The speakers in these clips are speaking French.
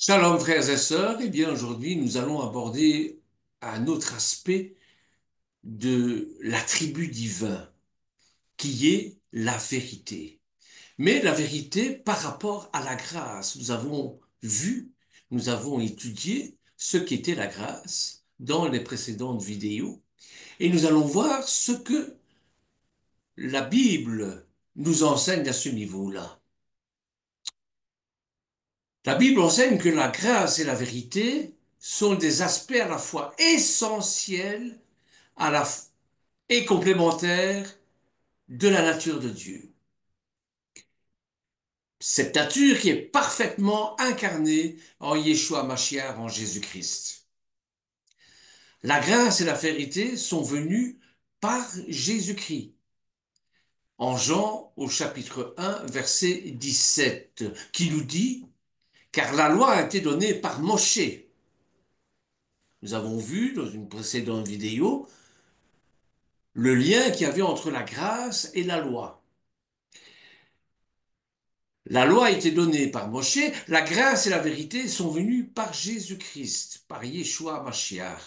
Shalom frères et sœurs, eh bien aujourd'hui nous allons aborder un autre aspect de l'attribut divin qui est la vérité. Mais la vérité par rapport à la grâce. Nous avons vu, nous avons étudié ce qu'était la grâce dans les précédentes vidéos et nous allons voir ce que la Bible nous enseigne à ce niveau-là. La Bible enseigne que la grâce et la vérité sont des aspects à la fois essentiels à la et complémentaires de la nature de Dieu. Cette nature qui est parfaitement incarnée en Yeshua Mashiach, en Jésus-Christ. La grâce et la vérité sont venues par Jésus-Christ. En Jean, au chapitre 1, verset 17, qui nous dit, car la loi a été donnée par Moshe. Nous avons vu dans une précédente vidéo le lien qu'il y avait entre la grâce et la loi. La loi a été donnée par Moshe, la grâce et la vérité sont venues par Jésus-Christ, par Yeshua Mashiach.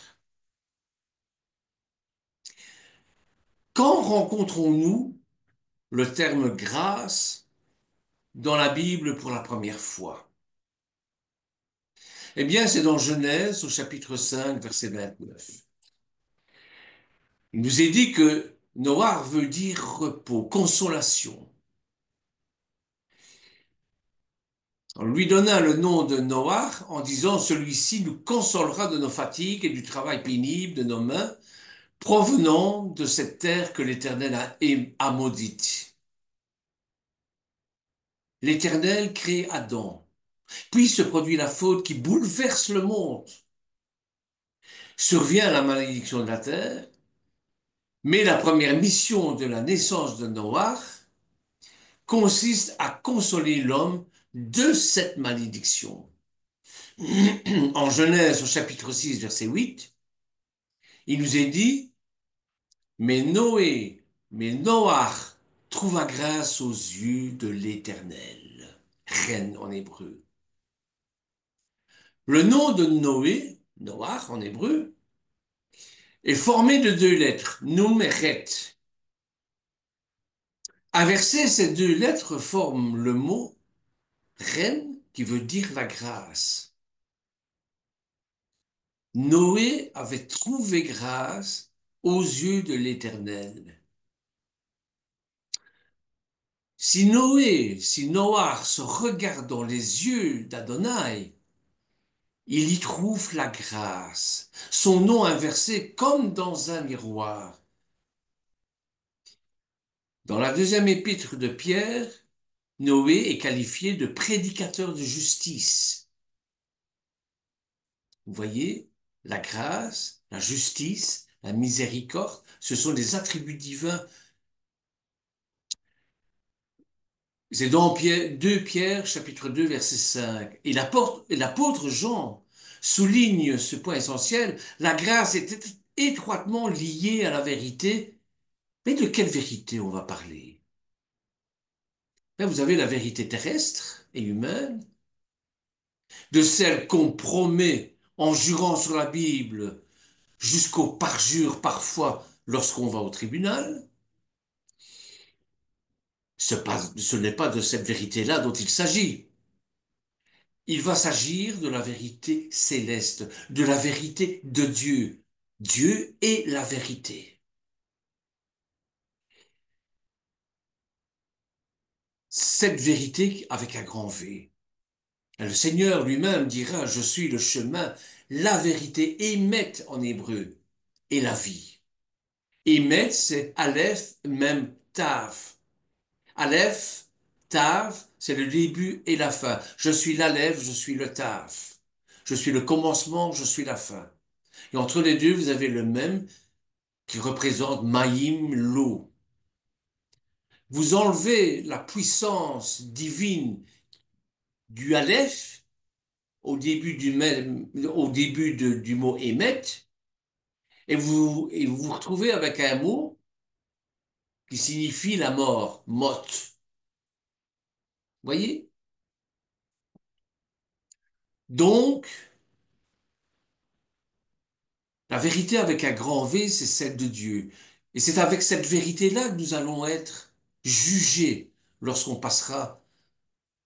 Quand rencontrons-nous le terme grâce dans la Bible pour la première fois? Eh bien, c'est dans Genèse au chapitre 5, verset 29. Il nous est dit que Noar veut dire repos, consolation. On lui donna le nom de Noach en disant celui-ci nous consolera de nos fatigues et du travail pénible de nos mains provenant de cette terre que l'Éternel a maudite. L'Éternel crée Adam, puis se produit la faute qui bouleverse le monde. Survient la malédiction de la terre, mais la première mission de la naissance de Noach consiste à consoler l'homme de cette malédiction. En Genèse au chapitre 6, verset 8, il nous est dit, mais Noé, mais Noach trouva grâce aux yeux de l'Éternel. Reine en hébreu. Le nom de Noé, Noach en hébreu, est formé de deux lettres, Noum et Ret. Inversé, ces deux lettres forment le mot reine qui veut dire la grâce. Noé avait trouvé grâce aux yeux de l'Éternel. Si Noé, si Noach se regarde dans les yeux d'Adonai, il y trouve la grâce, son nom inversé comme dans un miroir. Dans la deuxième épître de Pierre, Noé est qualifié de prédicateur de justice. Vous voyez, la grâce, la justice, la miséricorde, ce sont des attributs divins. C'est dans 2 Pierre, chapitre 2, verset 5. Et l'apôtre Jean souligne ce point essentiel. La grâce est étroitement liée à la vérité. Mais de quelle vérité on va parler? Là, vous avez la vérité terrestre et humaine, de celle qu'on promet en jurant sur la Bible, jusqu'au parjure parfois lorsqu'on va au tribunal. Ce n'est pas de cette vérité-là dont il s'agit. Il va s'agir de la vérité céleste, de la vérité de Dieu. Dieu est la vérité. Cette vérité avec un grand V. Le Seigneur lui-même dira, je suis le chemin, la vérité, Émet en hébreu, et la vie. Émet, c'est Aleph, même Tav. Aleph, Tav, c'est le début et la fin. Je suis l'Aleph, je suis le Tav. Je suis le commencement, je suis la fin. Et entre les deux, vous avez le même qui représente Maïm, l'eau. Vous enlevez la puissance divine du Aleph au début du mot émet, et vous vous retrouvez avec un mot qui signifie la mort, mot. Voyez? Donc, la vérité avec un grand V, c'est celle de Dieu. Et c'est avec cette vérité-là que nous allons être jugés lorsqu'on passera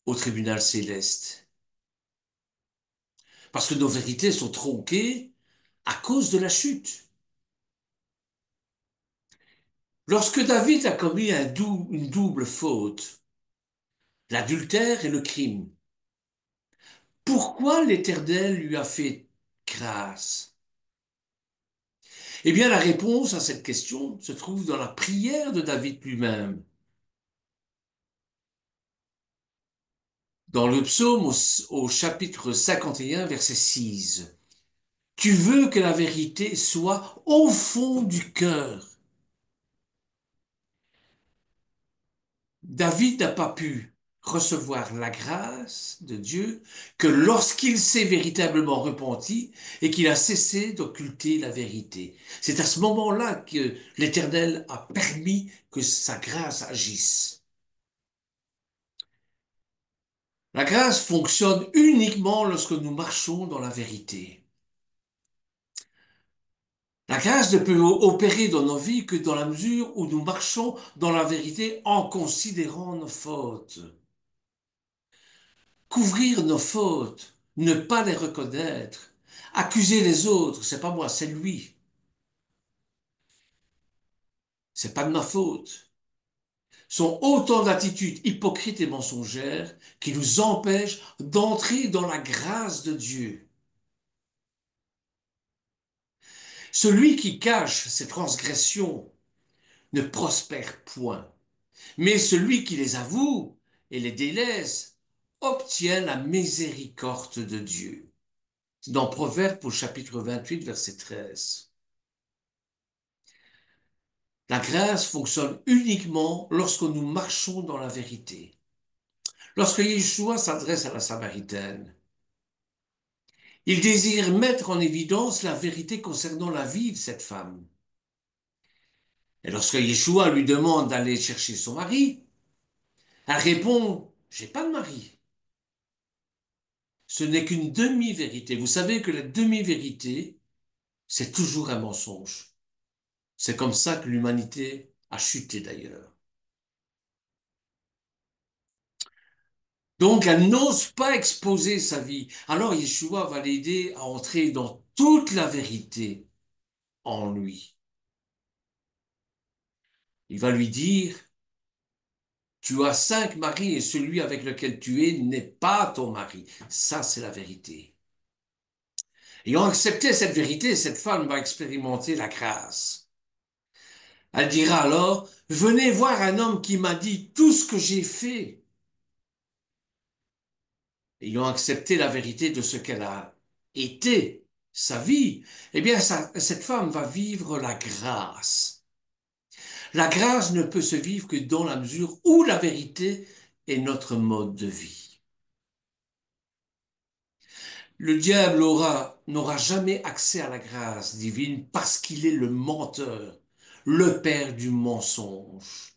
au tribunal céleste. Parce que nos vérités sont tronquées à cause de la chute. Lorsque David a commis une double faute, l'adultère et le crime, pourquoi l'Éternel lui a fait grâce? Eh bien, la réponse à cette question se trouve dans la prière de David lui-même. Dans le psaume au chapitre 51, verset 6. Tu veux que la vérité soit au fond du cœur. David n'a pas pu recevoir la grâce de Dieu que lorsqu'il s'est véritablement repenti et qu'il a cessé d'occulter la vérité. C'est à ce moment-là que l'Éternel a permis que sa grâce agisse. La grâce fonctionne uniquement lorsque nous marchons dans la vérité. La grâce ne peut opérer dans nos vies que dans la mesure où nous marchons dans la vérité en considérant nos fautes. Couvrir nos fautes, ne pas les reconnaître, accuser les autres, c'est pas moi, c'est lui. C'est pas de ma faute. Sont autant d'attitudes hypocrites et mensongères qui nous empêchent d'entrer dans la grâce de Dieu. Celui qui cache ses transgressions ne prospère point, mais celui qui les avoue et les délaisse obtient la miséricorde de Dieu. C'est dans Proverbe au chapitre 28, verset 13. La grâce fonctionne uniquement lorsque nous marchons dans la vérité. Lorsque Yeshua s'adresse à la Samaritaine, il désire mettre en évidence la vérité concernant la vie de cette femme. Et lorsque Yeshua lui demande d'aller chercher son mari, elle répond, j'ai pas de mari. Ce n'est qu'une demi-vérité. Vous savez que la demi-vérité, c'est toujours un mensonge. C'est comme ça que l'humanité a chuté d'ailleurs. Donc, elle n'ose pas exposer sa vie. Alors, Yeshua va l'aider à entrer dans toute la vérité en lui. Il va lui dire, tu as 5 maris et celui avec lequel tu es n'est pas ton mari. Ça, c'est la vérité. Ayant accepté cette vérité, cette femme va expérimenter la grâce. Elle dira alors, venez voir un homme qui m'a dit tout ce que j'ai fait. Ayant accepté la vérité de ce qu'elle a été, sa vie, eh bien, cette femme va vivre la grâce. La grâce ne peut se vivre que dans la mesure où la vérité est notre mode de vie. Le diable n'aura jamais accès à la grâce divine parce qu'il est le menteur, le père du mensonge.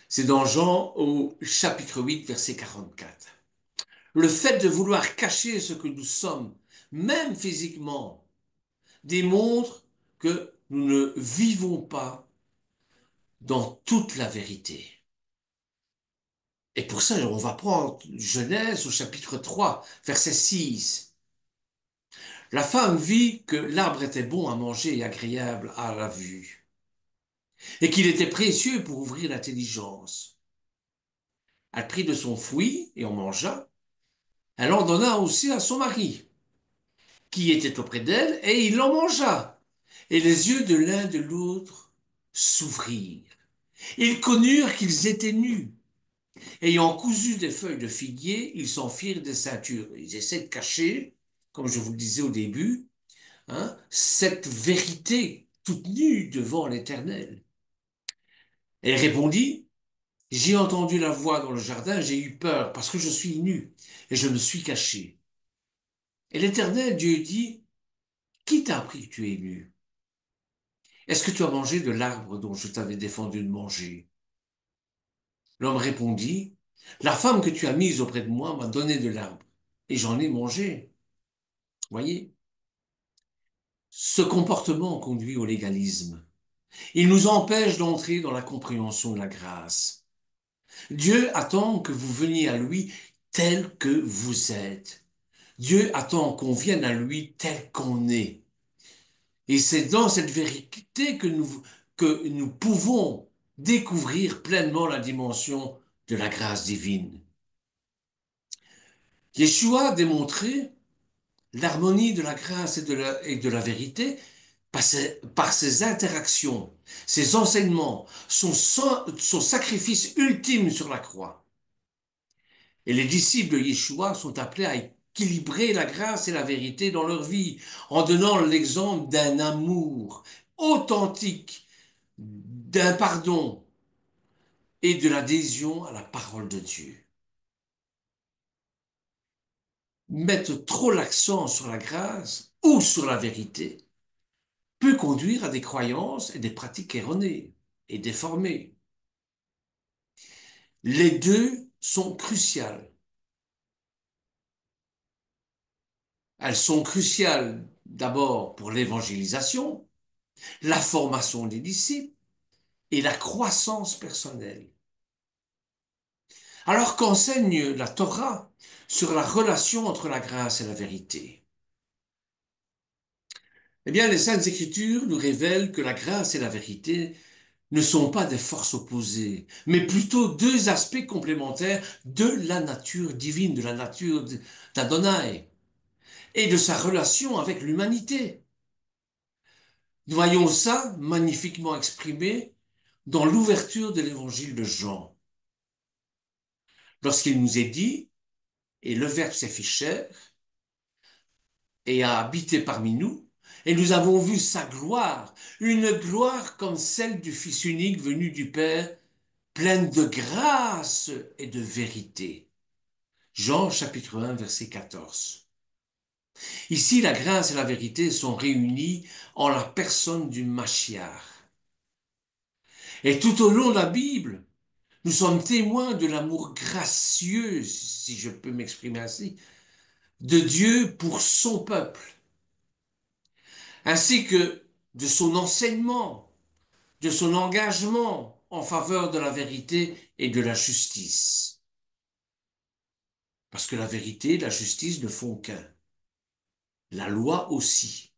C'est dans Jean au chapitre 8, verset 44. Le fait de vouloir cacher ce que nous sommes, même physiquement, démontre que nous ne vivons pas dans toute la vérité. Et pour ça, on va prendre Genèse au chapitre 3, verset 6. La femme vit que l'arbre était bon à manger et agréable à la vue, et qu'il était précieux pour ouvrir l'intelligence. Elle prit de son fruit et en mangea. Elle en donna aussi à son mari, qui était auprès d'elle, et il en mangea. Et les yeux de l'un de l'autre s'ouvrirent. Ils connurent qu'ils étaient nus. Ayant cousu des feuilles de figuier, ils s'en firent des ceintures. Ils essaient de cacher, comme je vous le disais au début, hein, cette vérité toute nue devant l'Éternel. Elle répondit, j'ai entendu la voix dans le jardin, j'ai eu peur parce que je suis nu et je me suis caché. Et l'Éternel Dieu dit, qui t'a appris que tu es nu? Est-ce que tu as mangé de l'arbre dont je t'avais défendu de manger? L'homme répondit, la femme que tu as mise auprès de moi m'a donné de l'arbre et j'en ai mangé. Voyez, ce comportement conduit au légalisme. Il nous empêche d'entrer dans la compréhension de la grâce. Dieu attend que vous veniez à lui tel que vous êtes. Dieu attend qu'on vienne à lui tel qu'on est. Et c'est dans cette vérité que nous pouvons découvrir pleinement la dimension de la grâce divine. Yeshua a démontré l'harmonie de la grâce et de la vérité par ses interactions, ses enseignements, son sacrifice ultime sur la croix. Et les disciples de Yeshua sont appelés à équilibrer la grâce et la vérité dans leur vie en donnant l'exemple d'un amour authentique, d'un pardon et de l'adhésion à la parole de Dieu. Mettre trop l'accent sur la grâce ou sur la vérité peut conduire à des croyances et des pratiques erronées et déformées. Les deux sont cruciales. Elles sont cruciales d'abord pour l'évangélisation, la formation des disciples et la croissance personnelle. Alors qu'enseigne la Torah sur la relation entre la grâce et la vérité? Eh bien, les Saintes Écritures nous révèlent que la grâce et la vérité ne sont pas des forces opposées, mais plutôt deux aspects complémentaires de la nature divine, de la nature d'Adonai et de sa relation avec l'humanité. Nous voyons ça magnifiquement exprimé dans l'ouverture de l'évangile de Jean, lorsqu'il nous est dit, et le Verbe s'est fait chair et a habité parmi nous, et nous avons vu sa gloire, une gloire comme celle du Fils unique venu du Père, pleine de grâce et de vérité. Jean chapitre 1 verset 14. Ici, la grâce et la vérité sont réunies en la personne du Mashiach. Et tout au long de la Bible, nous sommes témoins de l'amour gracieux, si je peux m'exprimer ainsi, de Dieu pour son peuple, ainsi que de son enseignement, de son engagement en faveur de la vérité et de la justice. Parce que la vérité et la justice ne font qu'un. La loi aussi.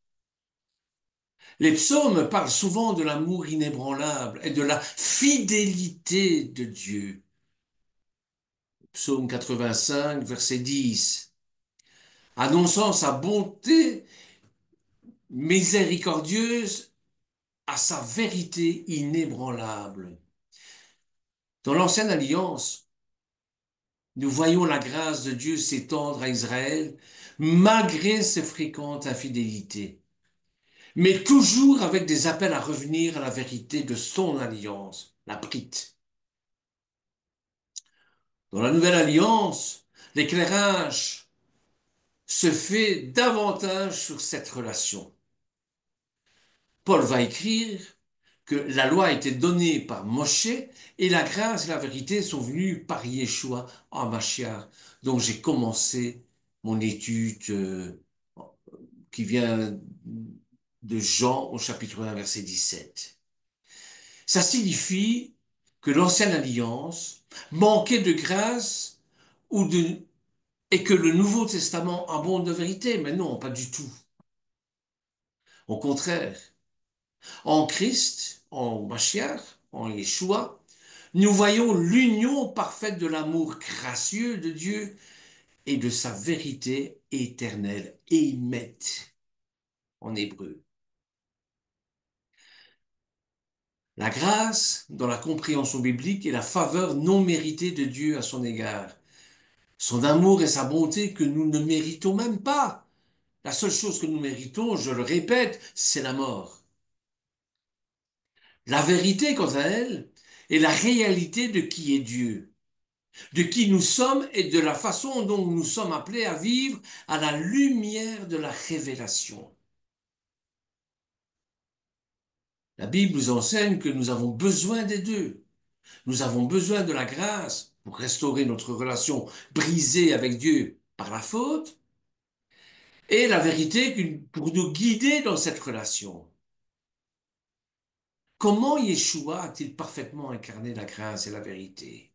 Les psaumes parlent souvent de l'amour inébranlable et de la fidélité de Dieu. Psaume 85, verset 10. Annonçant sa bonté miséricordieuse à sa vérité inébranlable. Dans l'Ancienne Alliance, nous voyons la grâce de Dieu s'étendre à Israël malgré ses fréquentes infidélités, mais toujours avec des appels à revenir à la vérité de son alliance, la Brite. Dans la Nouvelle Alliance, l'éclairage se fait davantage sur cette relation. Paul va écrire que la loi a été donnée par Moshe et la grâce et la vérité sont venues par Yeshua en Mashiach. Donc j'ai commencé mon étude qui vient de Jean au chapitre 1 verset 17. Ça signifie que l'ancienne alliance manquait de grâce ou de, et que le Nouveau Testament abonde de vérité. Mais non, pas du tout. Au contraire, en Christ, en Mashiach, en Yeshua, nous voyons l'union parfaite de l'amour gracieux de Dieu et de sa vérité éternelle, émet en hébreu. La grâce, dans la compréhension biblique, est la faveur non méritée de Dieu à son égard. Son amour et sa bonté que nous ne méritons même pas. La seule chose que nous méritons, je le répète, c'est la mort. La vérité, quant à elle, est la réalité de qui est Dieu, de qui nous sommes et de la façon dont nous sommes appelés à vivre à la lumière de la révélation. La Bible nous enseigne que nous avons besoin des deux. Nous avons besoin de la grâce pour restaurer notre relation brisée avec Dieu par la faute et la vérité pour nous guider dans cette relation. Comment Yeshua a-t-il parfaitement incarné la grâce et la vérité?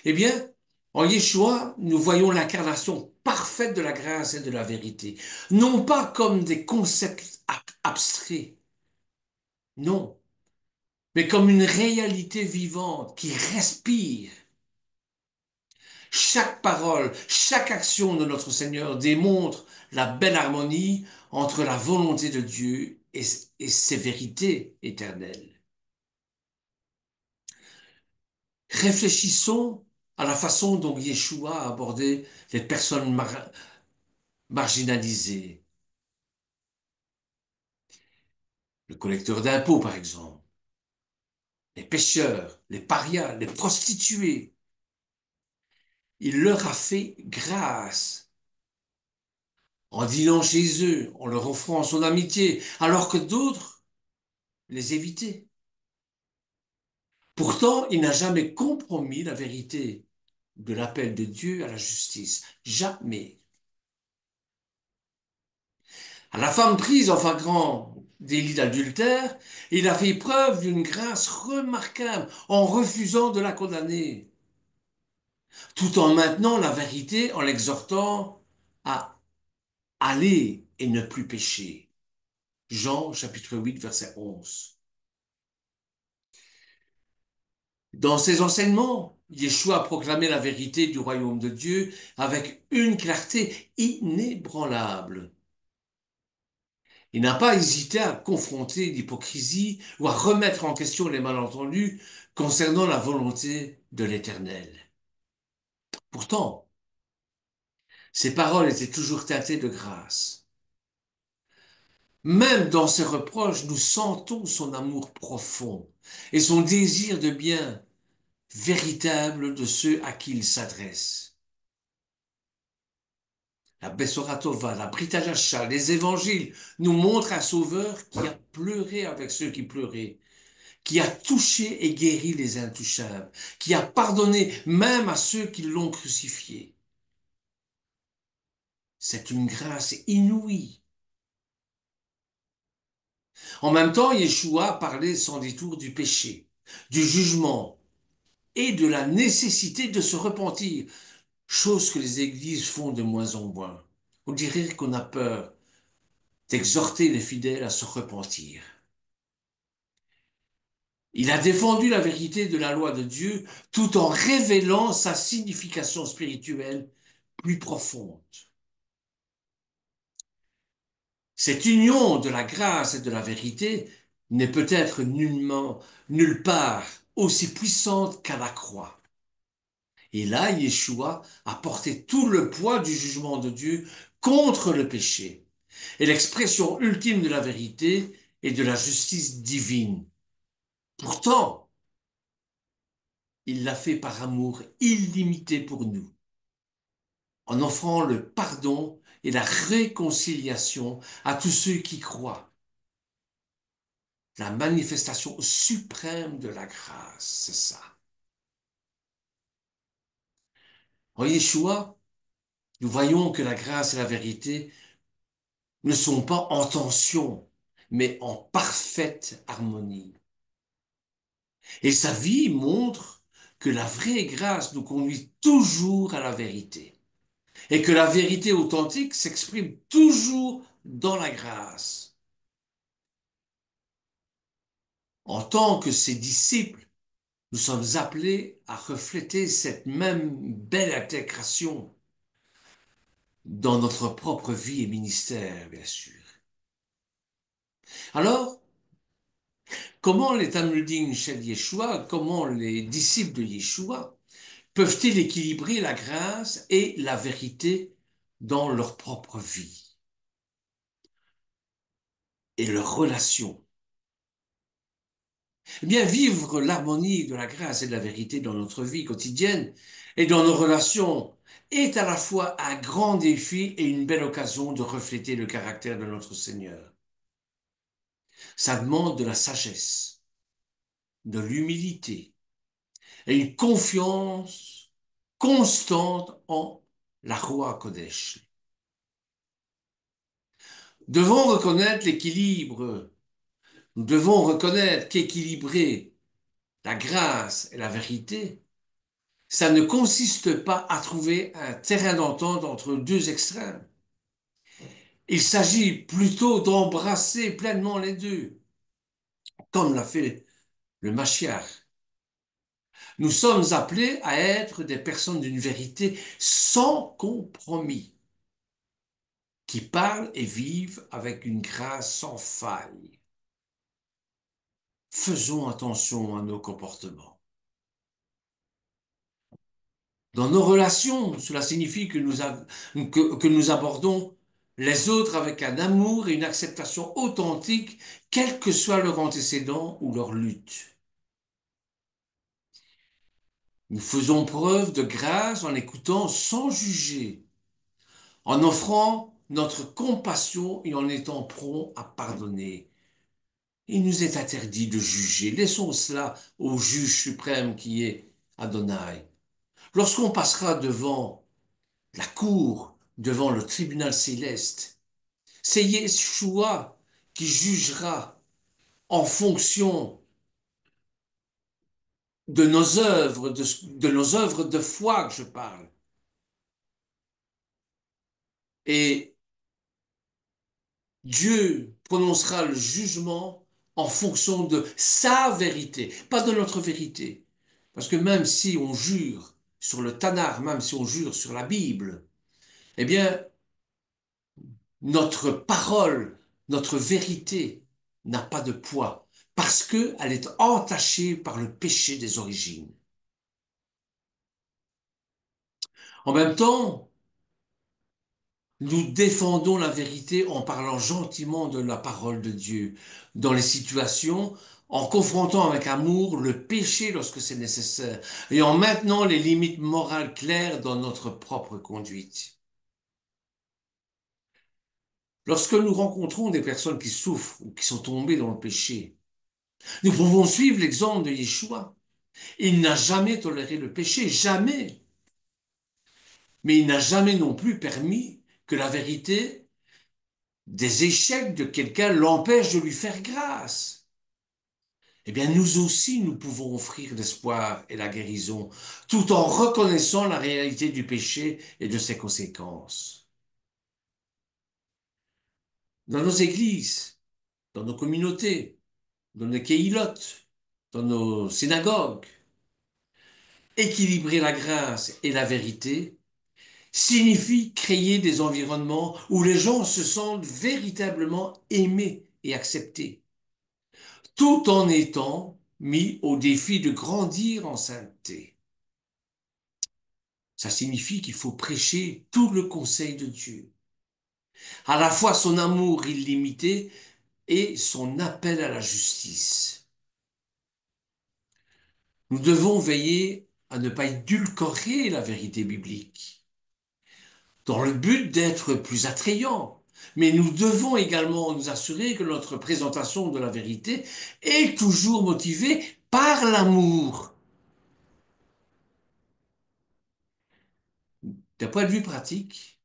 Eh bien, en Yeshua, nous voyons l'incarnation parfaite de la grâce et de la vérité, non pas comme des concepts abstraits, non, mais comme une réalité vivante qui respire. Chaque parole, chaque action de notre Seigneur démontre la belle harmonie entre la volonté de Dieu et ses vérités éternelles. Réfléchissons à la façon dont Yeshua a abordé les personnes marginalisées, le collecteur d'impôts par exemple, les pêcheurs, les parias, les prostituées. Il leur a fait grâce en dînant chez eux, en leur offrant son amitié, alors que d'autres les évitaient. Pourtant, il n'a jamais compromis la vérité de l'appel de Dieu à la justice. Jamais. À la femme prise en flagrant délit d'adultère, il a fait preuve d'une grâce remarquable en refusant de la condamner, tout en maintenant la vérité, en l'exhortant à aller et ne plus pécher. Jean chapitre 8, verset 11. Dans ses enseignements, Yeshua a proclamé la vérité du royaume de Dieu avec une clarté inébranlable. Il n'a pas hésité à confronter l'hypocrisie ou à remettre en question les malentendus concernant la volonté de l'Éternel. Pourtant, ses paroles étaient toujours teintées de grâce. Même dans ses reproches, nous sentons son amour profond et son désir de bien véritable de ceux à qui il s'adresse. La Bessorat Tova, la Brit Hadasha, les évangiles nous montrent un sauveur qui a pleuré avec ceux qui pleuraient, qui a touché et guéri les intouchables, qui a pardonné même à ceux qui l'ont crucifié. C'est une grâce inouïe. En même temps, Yeshua parlait sans détour du péché, du jugement et de la nécessité de se repentir, chose que les églises font de moins en moins. On dirait qu'on a peur d'exhorter les fidèles à se repentir. Il a défendu la vérité de la loi de Dieu tout en révélant sa signification spirituelle plus profonde. Cette union de la grâce et de la vérité n'est peut-être nulle part aussi puissante qu'à la croix. Et là, Yeshua a porté tout le poids du jugement de Dieu contre le péché et l'expression ultime de la vérité et de la justice divine. Pourtant, il l'a fait par amour illimité pour nous, en offrant le pardon et la réconciliation à tous ceux qui croient. La manifestation suprême de la grâce, c'est ça. En Yeshua, nous voyons que la grâce et la vérité ne sont pas en tension, mais en parfaite harmonie. Et sa vie montre que la vraie grâce nous conduit toujours à la vérité et que la vérité authentique s'exprime toujours dans la grâce. En tant que ses disciples, nous sommes appelés à refléter cette même belle intégration dans notre propre vie et ministère, bien sûr. Alors, comment les Talmudim chez Yeshua, comment les disciples de Yeshua peuvent-ils équilibrer la grâce et la vérité dans leur propre vie et leurs relations? Eh bien, vivre l'harmonie de la grâce et de la vérité dans notre vie quotidienne et dans nos relations est à la fois un grand défi et une belle occasion de refléter le caractère de notre Seigneur. Ça demande de la sagesse, de l'humilité et une confiance constante en la Roi Kodesh. devons reconnaître l'équilibre. Nous devons reconnaître qu'équilibrer la grâce et la vérité, ça ne consiste pas à trouver un terrain d'entente entre deux extrêmes. Il s'agit plutôt d'embrasser pleinement les deux, comme l'a fait le Mashiach. Nous sommes appelés à être des personnes d'une vérité sans compromis, qui parlent et vivent avec une grâce sans faille. Faisons attention à nos comportements. Dans nos relations, cela signifie que nous abordons les autres avec un amour et une acceptation authentique, quel que soit leur antécédent ou leur lutte. Nous faisons preuve de grâce en écoutant sans juger, en offrant notre compassion et en étant prompt à pardonner. Il nous est interdit de juger. Laissons cela au juge suprême qui est Adonai. Lorsqu'on passera devant la cour, devant le tribunal céleste, c'est Yeshua qui jugera en fonction de nos œuvres de foi que je parle. Et Dieu prononcera le jugement en fonction de sa vérité, pas de notre vérité. Parce que même si on jure sur le Tanakh, même si on jure sur la Bible, eh bien, notre parole, notre vérité n'a pas de poids parce qu'elle est entachée par le péché des origines. En même temps, nous défendons la vérité en parlant gentiment de la parole de Dieu dans les situations, en confrontant avec amour le péché lorsque c'est nécessaire et en maintenant les limites morales claires dans notre propre conduite. Lorsque nous rencontrons des personnes qui souffrent ou qui sont tombées dans le péché, nous pouvons suivre l'exemple de Yeshua. Il n'a jamais toléré le péché, jamais. Mais il n'a jamais non plus permis que la vérité des échecs de quelqu'un l'empêche de lui faire grâce. Eh bien, nous aussi, nous pouvons offrir l'espoir et la guérison, tout en reconnaissant la réalité du péché et de ses conséquences. Dans nos églises, dans nos communautés, dans nos kéhilotes, dans nos synagogues, équilibrer la grâce et la vérité signifie créer des environnements où les gens se sentent véritablement aimés et acceptés, tout en étant mis au défi de grandir en sainteté. Ça signifie qu'il faut prêcher tout le conseil de Dieu, à la fois son amour illimité et son appel à la justice. Nous devons veiller à ne pas édulcorer la vérité biblique, dans le but d'être plus attrayant. Mais nous devons également nous assurer que notre présentation de la vérité est toujours motivée par l'amour. D'un point de vue pratique,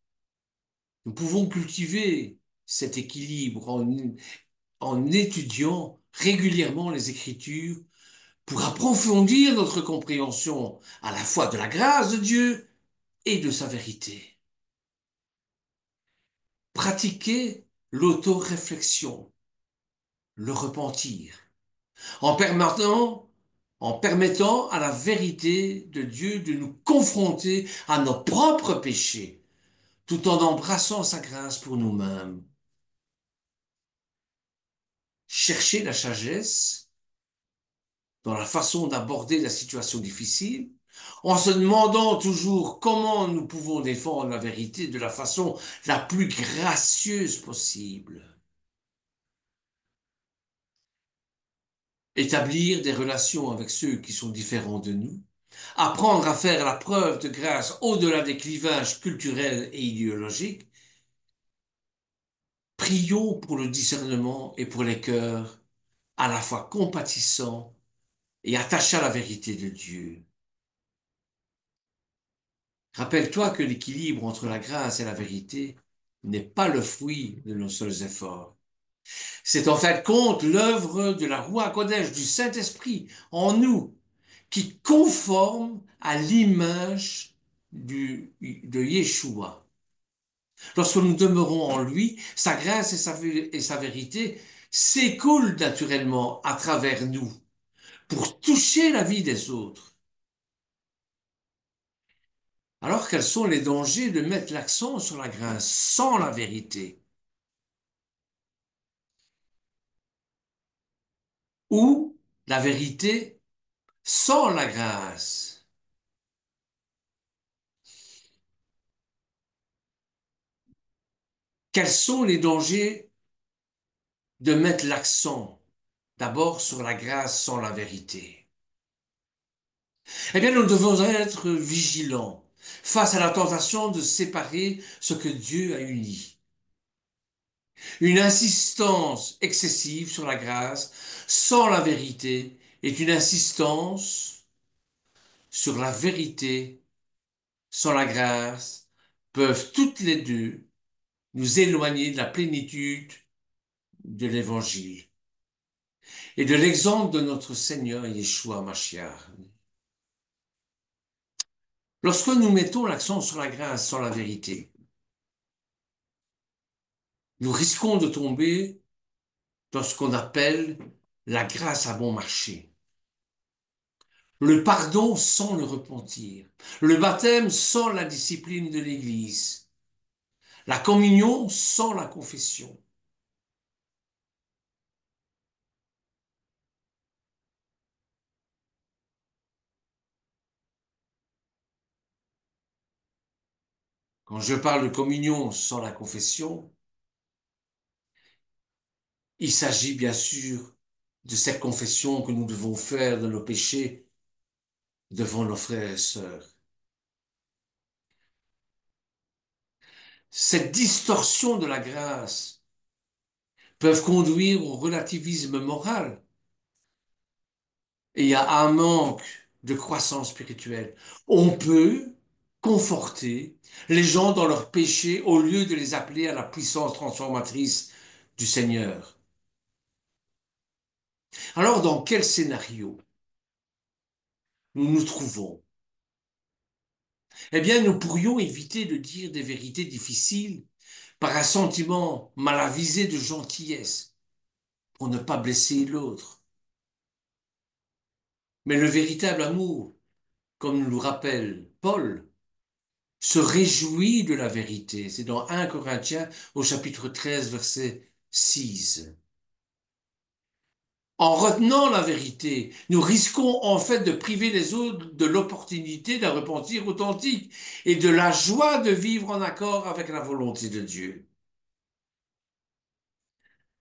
nous pouvons cultiver cet équilibre en étudiant régulièrement les Écritures pour approfondir notre compréhension à la fois de la grâce de Dieu et de sa vérité. Pratiquer l'autoréflexion, le repentir, en permettant, en permettant à la vérité de Dieu de nous confronter à nos propres péchés, tout en embrassant sa grâce pour nous-mêmes. Chercher la sagesse dans la façon d'aborder la situation difficile, en se demandant toujours comment nous pouvons défendre la vérité de la façon la plus gracieuse possible. Établir des relations avec ceux qui sont différents de nous, apprendre à faire la preuve de grâce au-delà des clivages culturels et idéologiques. Prions pour le discernement et pour les cœurs à la fois compatissants et attachés à la vérité de Dieu. Rappelle-toi que l'équilibre entre la grâce et la vérité n'est pas le fruit de nos seuls efforts. C'est en fin de compte l'œuvre de la Roua Kodesh, du Saint-Esprit en nous, qui conforme à l'image de Yeshua. Lorsque nous demeurons en lui, sa grâce et sa vérité s'écoulent naturellement à travers nous pour toucher la vie des autres. Alors quels sont les dangers de mettre l'accent sur la grâce sans la vérité ou la vérité sans la grâce? Quels sont les dangers de mettre l'accent d'abord sur la grâce sans la vérité? Eh bien, nous devons être vigilants face à la tentation de séparer ce que Dieu a uni. Une insistance excessive sur la grâce sans la vérité est une insistance sur la vérité sans la grâce, peuvent toutes les deux nous éloigner de la plénitude de l'Évangile et de l'exemple de notre Seigneur Yeshua Mashiach. Lorsque nous mettons l'accent sur la grâce sans la vérité, nous risquons de tomber dans ce qu'on appelle la grâce à bon marché. Le pardon sans le repentir, le baptême sans la discipline de l'Église, la communion sans la confession. Quand je parle de communion sans la confession, il s'agit bien sûr de cette confession que nous devons faire de nos péchés devant nos frères et sœurs. Cette distorsion de la grâce peut conduire au relativisme moral et à un manque de croissance spirituelle. On peut conforter les gens dans leurs péchés au lieu de les appeler à la puissance transformatrice du Seigneur. Alors, dans quel scénario nous nous trouvons? Eh bien, nous pourrions éviter de dire des vérités difficiles par un sentiment mal avisé de gentillesse pour ne pas blesser l'autre. Mais le véritable amour, comme nous le rappelle Paul, se réjouit de la vérité. C'est dans 1 Corinthiens au chapitre 13, verset 6. En retenant la vérité, nous risquons en fait de priver les autres de l'opportunité d'un repentir authentique et de la joie de vivre en accord avec la volonté de Dieu.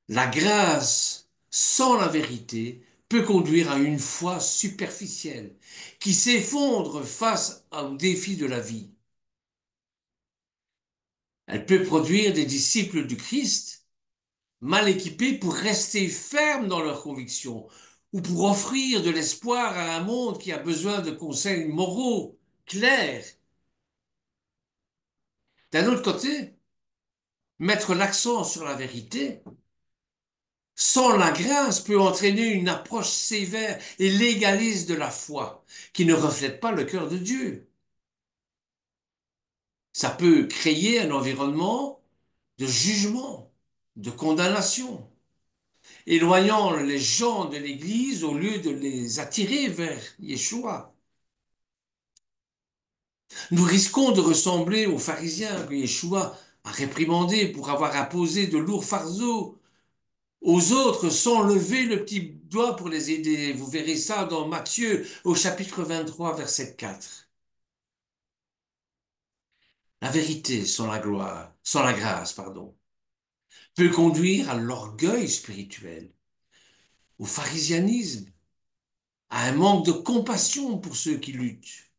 La grâce sans la vérité peut conduire à une foi superficielle qui s'effondre face aux défis de la vie. Elle peut produire des disciples du Christ mal équipés pour rester fermes dans leurs convictions ou pour offrir de l'espoir à un monde qui a besoin de conseils moraux clairs. D'un autre côté, mettre l'accent sur la vérité sans la grâce peut entraîner une approche sévère et légaliste de la foi qui ne reflète pas le cœur de Dieu. Ça peut créer un environnement de jugement, de condamnation, éloignant les gens de l'Église au lieu de les attirer vers Yeshua. Nous risquons de ressembler aux pharisiens que Yeshua a réprimandés pour avoir imposé de lourds fardeaux aux autres sans lever le petit doigt pour les aider. Vous verrez ça dans Matthieu au chapitre 23, verset 4. La vérité sans la gloire, sans la grâce, pardon, peut conduire à l'orgueil spirituel, au pharisianisme, à un manque de compassion pour ceux qui luttent.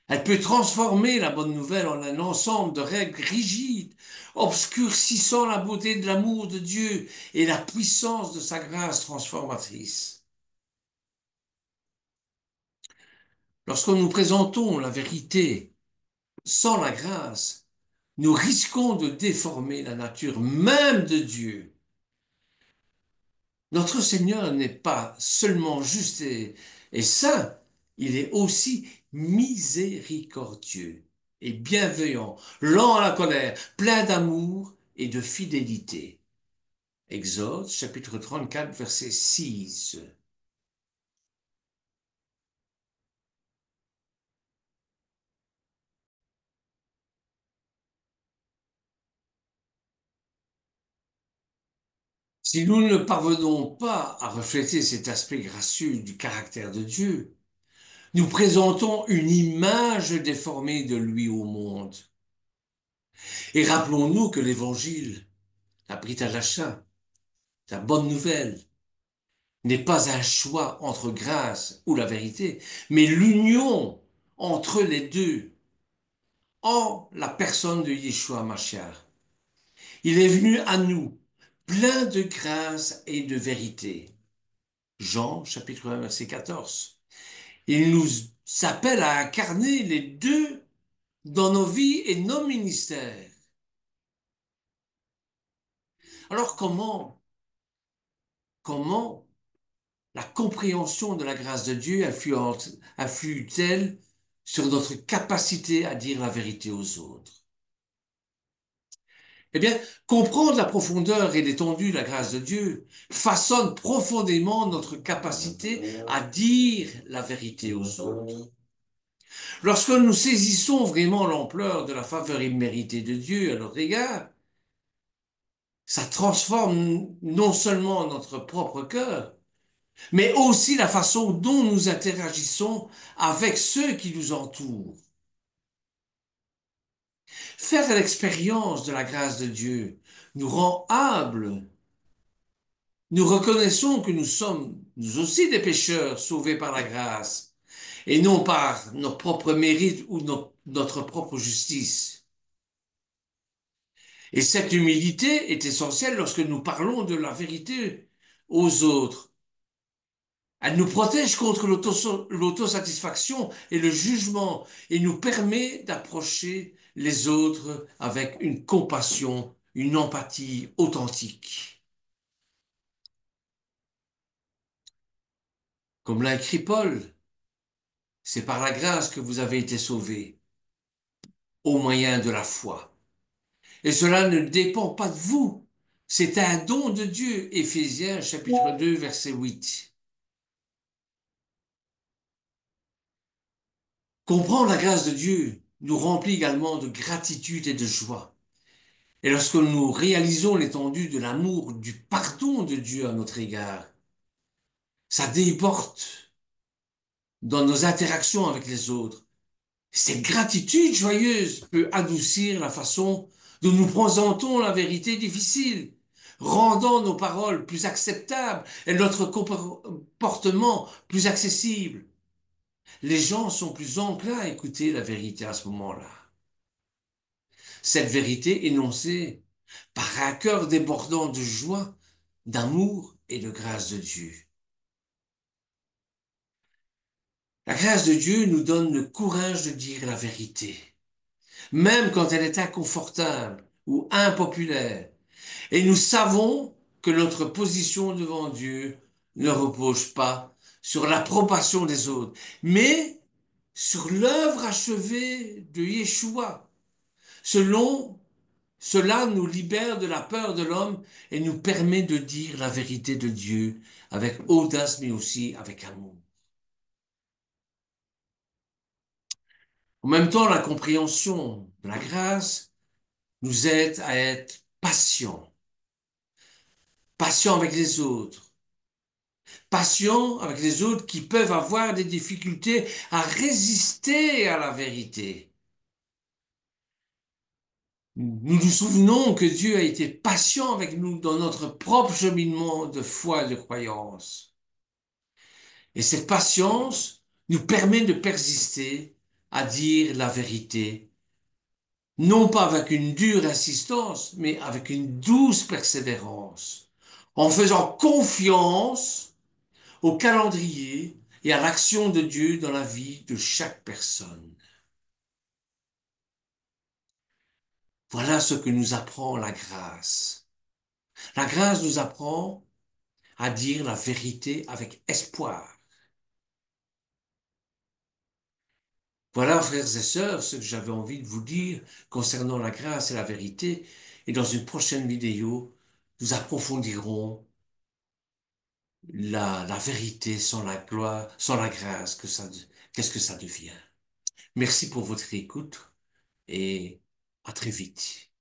Elle peut transformer la bonne nouvelle en un ensemble de règles rigides, obscurcissant la beauté de l'amour de Dieu et la puissance de sa grâce transformatrice. Lorsque nous présentons la vérité sans la grâce, nous risquons de déformer la nature même de Dieu. Notre Seigneur n'est pas seulement juste et saint, il est aussi miséricordieux et bienveillant, lent à la colère, plein d'amour et de fidélité. Exode chapitre 34 verset 6. Si nous ne parvenons pas à refléter cet aspect gracieux du caractère de Dieu, nous présentons une image déformée de lui au monde. Et rappelons-nous que l'Évangile, la bride à l'achat, la bonne nouvelle, n'est pas un choix entre grâce ou la vérité, mais l'union entre les deux en la personne de Yeshua Mashiach. Il est venu à nous, plein de grâce et de vérité. Jean, chapitre 1, verset 14. Il nous appelle à incarner les deux dans nos vies et nos ministères. Alors comment la compréhension de la grâce de Dieu influe-t-elle sur notre capacité à dire la vérité aux autres? Eh bien, comprendre la profondeur et l'étendue de la grâce de Dieu façonne profondément notre capacité à dire la vérité aux autres. Lorsque nous saisissons vraiment l'ampleur de la faveur imméritée de Dieu à notre égard, ça transforme non seulement notre propre cœur, mais aussi la façon dont nous interagissons avec ceux qui nous entourent. Faire l'expérience de la grâce de Dieu nous rend humbles. Nous reconnaissons que nous sommes, nous aussi, des pécheurs sauvés par la grâce, et non par nos propres mérites ou notre propre justice. Et cette humilité est essentielle lorsque nous parlons de la vérité aux autres. Elle nous protège contre l'autosatisfaction et le jugement et nous permet d'approcher les autres avec une compassion, une empathie authentique. Comme l'a écrit Paul, c'est par la grâce que vous avez été sauvés, au moyen de la foi. Et cela ne dépend pas de vous. C'est un don de Dieu. Éphésiens chapitre 2 verset 8. Comprendre la grâce de Dieu nous remplit également de gratitude et de joie. Et lorsque nous réalisons l'étendue de l'amour, du pardon de Dieu à notre égard, ça déborde dans nos interactions avec les autres. Cette gratitude joyeuse peut adoucir la façon dont nous présentons la vérité difficile, rendant nos paroles plus acceptables et notre comportement plus accessible. Les gens sont plus enclins à écouter la vérité à ce moment-là. Cette vérité énoncée par un cœur débordant de joie, d'amour et de grâce de Dieu. La grâce de Dieu nous donne le courage de dire la vérité, même quand elle est inconfortable ou impopulaire. Et nous savons que notre position devant Dieu ne repose pas sur l'approbation des autres, mais sur l'œuvre achevée de Yeshua. Selon Cela nous libère de la peur de l'homme et nous permet de dire la vérité de Dieu avec audace mais aussi avec amour. En même temps, la compréhension de la grâce nous aide à être patients, patients avec les autres, patients avec les autres qui peuvent avoir des difficultés à résister à la vérité. Nous nous souvenons que Dieu a été patient avec nous dans notre propre cheminement de foi et de croyance. Et cette patience nous permet de persister à dire la vérité, non pas avec une dure insistance, mais avec une douce persévérance, en faisant confiance au calendrier et à l'action de Dieu dans la vie de chaque personne. Voilà ce que nous apprend la grâce. La grâce nous apprend à dire la vérité avec espoir. Voilà, frères et sœurs, ce que j'avais envie de vous dire concernant la grâce et la vérité. Et dans une prochaine vidéo, nous approfondirons la vérité sans la gloire, sans la grâce, qu'est-ce que ça devient. Merci pour votre écoute et à très vite.